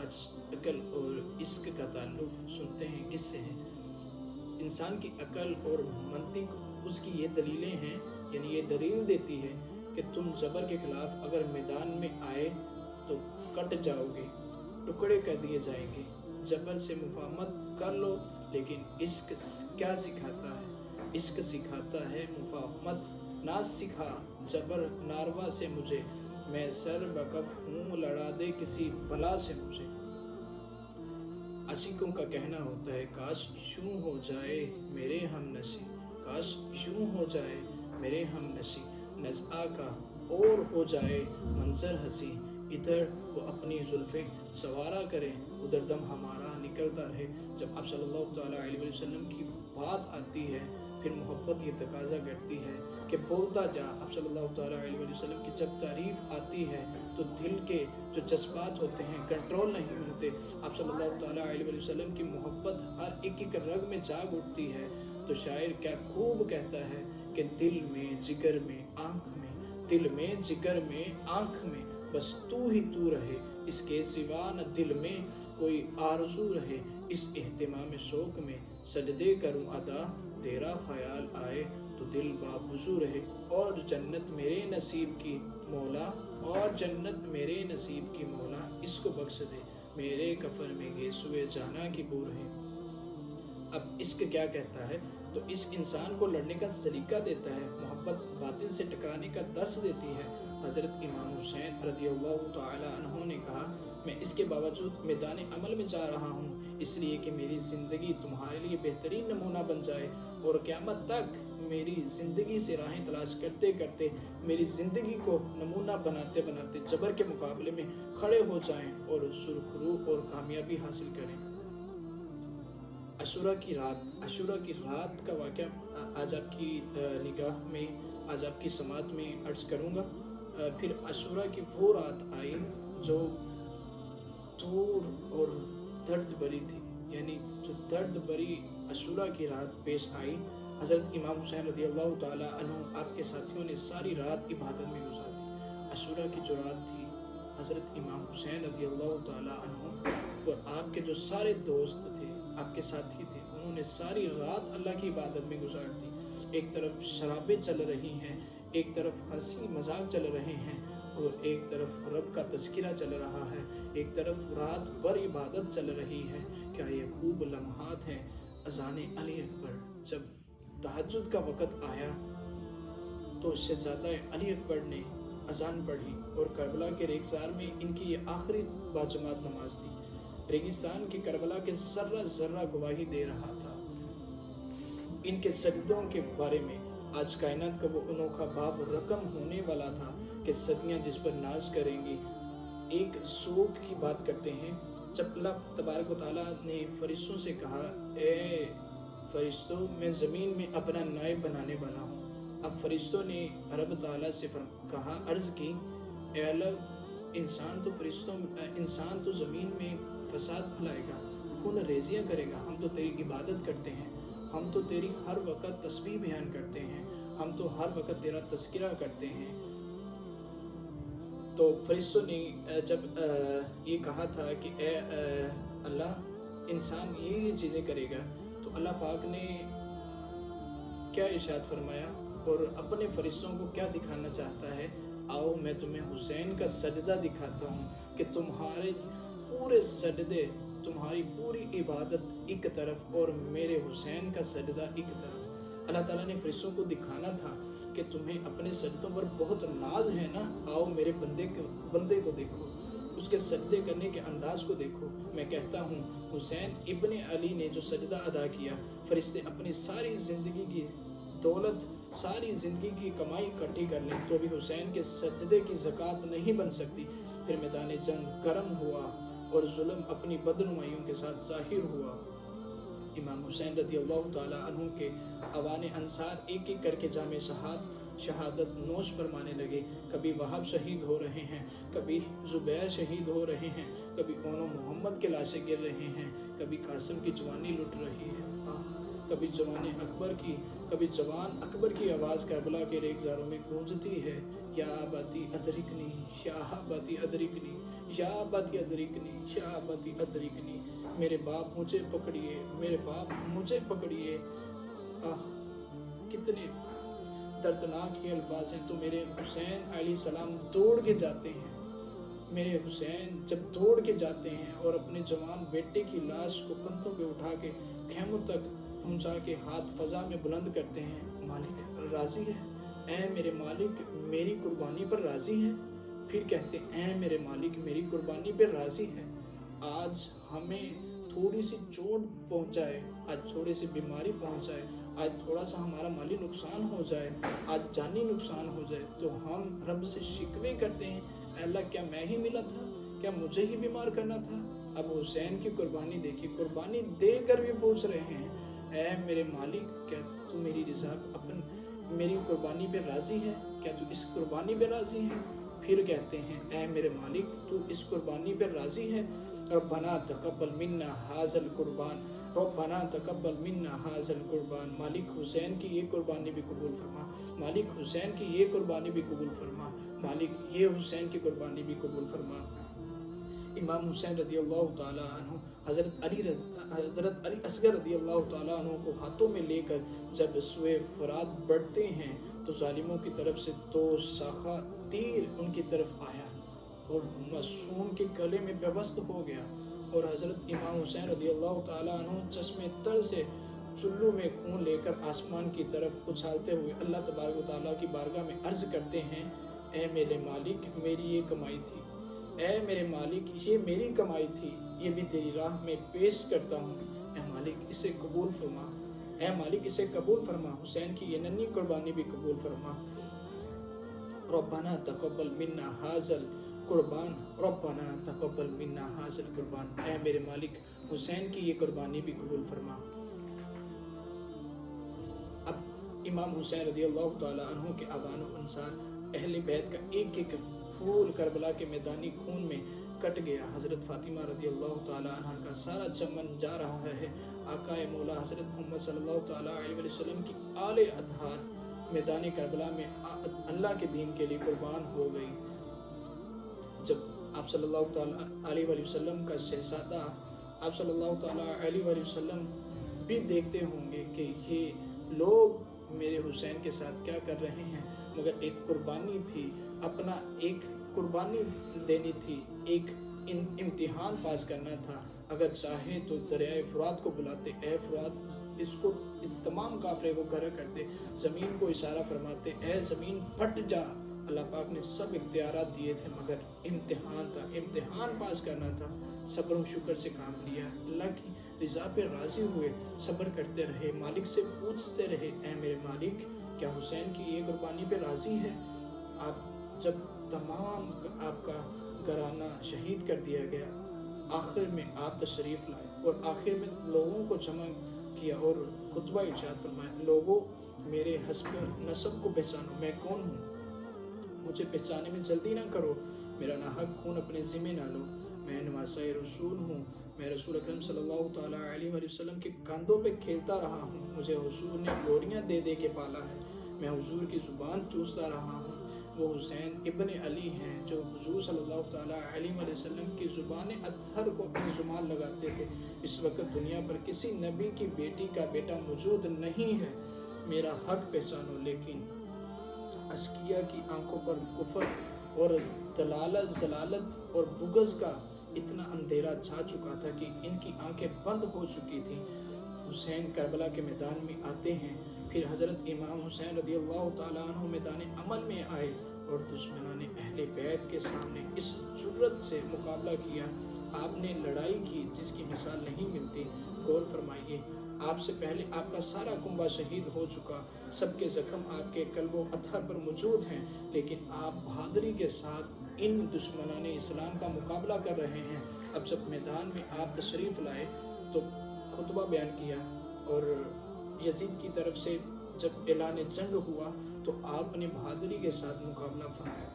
آج عقل اور عشق کا تعلق سنتے ہیں کس سے ہے؟ انسان کی عقل اور منطق اس کی یہ دلیلیں ہیں، یعنی یہ دلیل دیتی ہے کہ تم جبر کے خلاف اگر میدان میں آئے تو کٹ جاؤ گے، ٹکڑے کر دیے جائیں گے۔ جبر سے مفاہمت کر لو، لیکن عشق کیا سکھاتا ہے؟ عشق سکھاتا ہے مفاہمت۔ نہ سکھا جبر ناروا سے مجھے، میں سر بکف ہوں لڑا دے کسی بلا سے مجھے۔ عاشقوں کا کہنا ہوتا ہے کاش یوں ہو جائے میرے ہم نشیں، کاش یوں ہو جائے میرے ہم نشیں، نزعہ کا اور ہو جائے منظر ہنسی، ادھر وہ اپنی زلفیں سوارا کریں ادھر دم ہمارا نکلتا رہے۔ جب آپ صلی اللہ تعالیٰ علیہ وسلم کی بات آتی ہے پھر محبت یہ تقاضا کرتی ہے کہ بولتا جا۔ آپ صلی اللہ تعالیٰ علیہ وسلم کی جب تعریف آتی ہے تو دل کے جو جذبات ہوتے ہیں کنٹرول نہیں ہوتے۔ آپ صلی اللہ تعالیٰ علیہ وسلم کی محبت ہر ایک رگ میں جاگ اٹھتی ہے۔ تو شاعر کیا خوب کہتا ہے کہ دل میں جگر میں آنکھ میں، دل میں جگر میں آنکھ میں، بس تو ہی تو رہے، اس کے سوا نہ دل میں کوئی آرزو رہے۔ اس اہتمام شوق میں سجدے کروں ادا، تیرا خیال آئے تو دل باوضو رہے۔ اور جنت میرے نصیب کی مولا، اور جنت میرے نصیب کی مولا، اس کو بخش دے میرے کفن میں گیسوئے جانا کی بو رہے۔ اب عشق کیا کہتا ہے؟ تو اس انسان کو لڑنے کا سلیقہ دیتا ہے، محبت باطل سے ٹکرانے کا درس دیتی ہے۔ حضرت امام حسین رضی اللہ تعالی عنہ نے کہا میں اس کے باوجود میدان عمل میں جا رہا ہوں اس لیے کہ میری زندگی تمہارے لیے بہترین نمونہ بن جائے، اور قیامت تک میری زندگی سے راہیں تلاش کرتے کرتے میری زندگی کو نمونہ بناتے بناتے جبر کے مقابلے میں کھڑے ہو جائیں اور سرخرو اور کامیابی حاصل کریں۔ عاشوراء کی رات کا واقعہ آج آپ کی نگاہ میں، آج آپ کی سماعت میں عرض کروں گا۔ پھر عاشوراء کی وہ رات آئی جو دور اور درد بری تھی، یعنی جو درد بری عاشوراء کی رات پیش آئی۔ حضرت امام حسین رضی اللہ تعالیٰ عنہ آپ کے ساتھیوں نے ساری رات عبادت میں گزار دی۔ عاشوراء کی جو رات تھی، حضرت امام حسین رضی اللہ تعالیٰ عنہ اور آپ کے جو سارے دوست تھے، آپ کے ساتھی تھے، انہوں نے ساری رات اللہ کی عبادت میں گزار دی۔ ایک طرف شرابیں چل رہی ہیں، ایک طرف ہنسی مذاق چل رہے ہیں، اور ایک طرف رب کا تذکرہ چل رہا ہے، ایک طرف رات بھر عبادت چل رہی ہے۔ کیا یہ خوب لمحات ہیں اذان علی اکبر؟ جب تہجد کا وقت آیا تو شہزادہ علی اکبر نے اذان پڑھی، اور کربلا کے ریگزار میں ان کی یہ آخری باجماعت نماز تھی۔ ریگستان کی کربلا کے ذرہ ذرہ گواہی دے رہا تھا ان کے سجدوں کے بارے میں۔ آج کائنات کا وہ انوکھا باب رقم ہونے والا تھا کہ صدیاں جس پر ناز کریں گی۔ ایک سوگ کی بات کرتے ہیں، جب اللہ تبارک و تعالیٰ نے فرشتوں سے کہا اے فرشتوں میں زمین میں اپنا نائب بنانے والا ہوں۔ اب فرشتوں نے رب تعالیٰ سے کہا، عرض کی اے اللہ انسان تو زمین میں فساد پھیلائے گا، خون ریزیاں کرے گا، ہم تو تیری عبادت کرتے ہیں، ہم تو تیری ہر وقت تسبیح بیان کرتے ہیں، ہم تو ہر وقت تیرا تذکرہ کرتے ہیں۔ تو فرشتوں نے جب یہ کہا تھا کہ اے اللہ انسان یہ چیزیں کرے گا، تو اللہ پاک نے کیا ارشاد فرمایا اور اپنے فرشتوں کو کیا دکھانا چاہتا ہے؟ آؤ میں تمہیں حسین کا سجدہ دکھاتا ہوں کہ تمہارے پورے سجدے، تمہاری پوری عبادت ایک طرف اور میرے حسین کا سجدہ ایک طرف۔ اللہ تعالیٰ نے فرشتوں کو دکھانا تھا کہ تمہیں اپنے سجدوں پر بہت ناز ہے نا، آؤ میرے بندے کو دیکھو، اس کے سجدے کرنے کے انداز کو دیکھو۔ میں کہتا ہوں حسین ابن علی نے جو سجدہ ادا کیا، فرشتے اپنی ساری زندگی کی دولت، ساری زندگی کی کمائی اکٹھی کر لیں تو بھی حسین کے سجدے کی زکوٰۃ نہیں بن سکتی۔ پھر میدان جنگ گرم ہوا اور ظلم اپنی بدنمائیوں کے ساتھ ظاہر ہوا۔ امام حسین رضی اللہ تعالیٰ عنہ کے اوان انصار ایک ایک کر کے جام شہادت نوش فرمانے لگے۔ کبھی وہاب شہید ہو رہے ہیں، کبھی زبیر شہید ہو رہے ہیں، کبھی اونو محمد کے لاشیں گر رہے ہیں، کبھی قاسم کی جوانی لٹ رہی ہے، کبھی جوان اکبر کی آواز کربلا کے ریگزاروں میں گونجتی ہے، یا باتی ادرکنی، یا باتی ادرکنی، یا ابتی ادرکنی یا ابتی ادرکنی، میرے باپ مجھے پکڑیے، میرے باپ مجھے پکڑیے۔ کتنے دردناک یہ الفاظ ہیں۔ تو میرے حسین علیہ السلام دوڑ کے جاتے ہیں، میرے حسین جب دوڑ کے جاتے ہیں اور اپنے جوان بیٹے کی لاش کو کندھوں پہ اٹھا کے خیموں تک پہنچا کے ہاتھ فضا میں بلند کرتے ہیں، مالک راضی ہے؟ اے میرے مالک میری قربانی پر راضی ہے؟ پھر کہتے اے میرے مالک میری قربانی پر راضی ہے؟ آج ہمیں تھوڑی سی چوٹ پہنچ جائے، آج تھوڑی سی بیماری پہنچ جائے، آج تھوڑا سا ہمارا مالی نقصان ہو جائے، آج جانی نقصان ہو جائے، تو ہم رب سے شکوے کرتے ہیں، اے اللہ کیا میں ہی ملا تھا؟ کیا مجھے ہی بیمار کرنا تھا؟ اب حسین کی قربانی دیکھیے، قربانی دے کر بھی پوچھ رہے ہیں اے میرے مالک کیا تو میری رضا میری قربانی پہ راضی ہے؟ کیا تو اس قربانی پہ راضی ہے؟ پھر کہتے ہیں اے میرے مالک تو اس قربانی پہ راضی ہے؟ ربنا تقبل منا ھذا القربان، ربنا تقبل منا ھذا القربان، مالک حسین کی یہ قربانی بھی قبول فرما، مالک حسین کی یہ قربانی بھی قبول فرما، مالک یہ حسین کی قربانی بھی قبول فرما۔ امام حسین رضی اللہ تعالیٰ عنہ حضرت علی اصغر رضی اللہ تعالیٰ عنہ کو ہاتھوں میں لے کر جب سوئے فرات بڑھتے ہیں تو ظالموں کی طرف سے 2 شاخہ تیر ان کی طرف آیا اور معصوم کے گلے میں پیوست ہو گیا، اور حضرت امام حسین رضی اللہ تعالیٰ عنہ چشمے تر سے چلو میں خون لے کر آسمان کی طرف اچھالتے ہوئے اللہ تبارک و تعالیٰ کی بارگاہ میں عرض کرتے ہیں اے میرے مالک میری یہ کمائی تھی، اے میرے مالک یہ میری کمائی تھی، یہ بھی تیری راہ میں پیش کرتا ہوں، اے مالک اسے قبول فرما، اے مالک اسے قبول فرما، حسین کی یہ ننھی قربانی بھی قبول فرما۔ ربنا تقبل منا ھذا القربان، ربنا تقبل منا ھذا القربان، اے میرے مالک حسین کی یہ قربانی بھی قبول فرما۔ اب امام حسین رضی اللہ تعالیٰ عنہ کے آبان و انصار اہل بیت کا ایک ایک پھول کربلا کے میدانی خون میں کٹ گیا۔ حضرت فاطمہ رضی اللہ تعالیٰ عنہ کا سارا چمن جا رہا ہے، آقا مولا حضرت محمد صلی اللہ تعالیٰ علیہ وسلم کی آل اطہار میدان کربلا میں اللہ کے دین کے لیے قربان ہو گئی۔ جب آپ صلی اللہ تعالیٰ علیہ وسلم کا شہزادہ آپ صلی اللہ تعالیٰ علیہ وسلم بھی دیکھتے ہوں گے کہ یہ لوگ میرے حسین کے ساتھ کیا کر رہے ہیں، مگر ایک قربانی تھی، اپنا ایک قربانی دینی تھی، ایک امتحان پاس کرنا تھا۔ اگر چاہے تو دریائے فرات کو بلاتے، اے فرات اس تمام کافرے کو گھر کرتے، زمین کو اشارہ فرماتے اے زمین پھٹ جا۔ اللہ پاک نے سب اختیارات دیے تھے، مگر امتحان تھا، امتحان پاس کرنا تھا۔ صبر و شکر سے کام لیا، اللہ کی رضا پہ راضی ہوئے، صبر کرتے رہے، مالک سے پوچھتے رہے اے میرے مالک کیا حسین کی یہ قربانی پہ راضی ہے؟ آپ جب تمام آپ کا گھرانہ شہید کر دیا گیا، آخر میں آپ تشریف لائے اور آخر میں لوگوں کو جمع کیا اور خطبہ ارشاد فرمایا، لوگوں میرے حسب نسب کو پہچانو، میں کون ہوں، مجھے پہچانے میں جلدی نہ کرو، میرا ناحق خون اپنے ذمہ نہ لو، میں نواسۂ رسول ہوں، میں رسول اکرم صلی اللہ تعالیٰ علیہ وسلم کے کاندھوں پہ کھیلتا رہا ہوں، مجھے حضور نے گوریاں دے دے کے پالا ہے، میں حضور کی زبان چوستا رہا ہوں۔ وہ حسین ابن علی ہیں جو حضور صلی اللہ تعالیٰ علیہ وسلم کی زبان اطہر کو اپنی زبان لگاتے تھے۔ اس وقت دنیا پر کسی نبی کی بیٹی کا بیٹا موجود نہیں ہے، میرا حق پہچانو۔ لیکن اشقیاء کی آنکھوں پر کفر اور دلالت ضلالت اور بغض کا اتنا اندھیرا چھا چکا تھا کہ ان کی آنکھیں بند ہو چکی تھیں۔ حسین کربلا کے میدان میں آتے ہیں، پھر حضرت امام حسین رضی اللہ تعالیٰ عنہ میدان عمل میں آئے اور دشمنان اہل بیت کے سامنے اس جرأت سے مقابلہ کیا۔ آپ نے لڑائی کی جس کی مثال نہیں ملتی۔ غور فرمائیے، آپ سے پہلے آپ کا سارا کنبہ شہید ہو چکا، سب کے زخم آپ کے قلب و اطہر پر موجود ہیں، لیکن آپ بہادری کے ساتھ ان دشمنان اسلام کا مقابلہ کر رہے ہیں۔ اب جب میدان میں آپ تشریف لائے تو خطبہ بیان کیا، اور یزید کی طرف سے جب اعلان جنگ ہوا تو آپ نے بہادری کے ساتھ مقابلہ فرمایا۔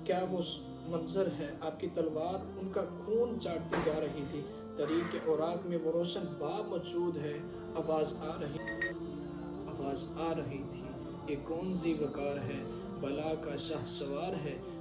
کیا وہ منظر ہے، آپ کی تلوار ان کا خون چاٹتی جا رہی تھی، طریق کے اوراق میں وہ روشن باب موجود ہے، آواز آ رہی تھی، یہ کون سی وقار ہے، بلا کا شاہ سوار ہے،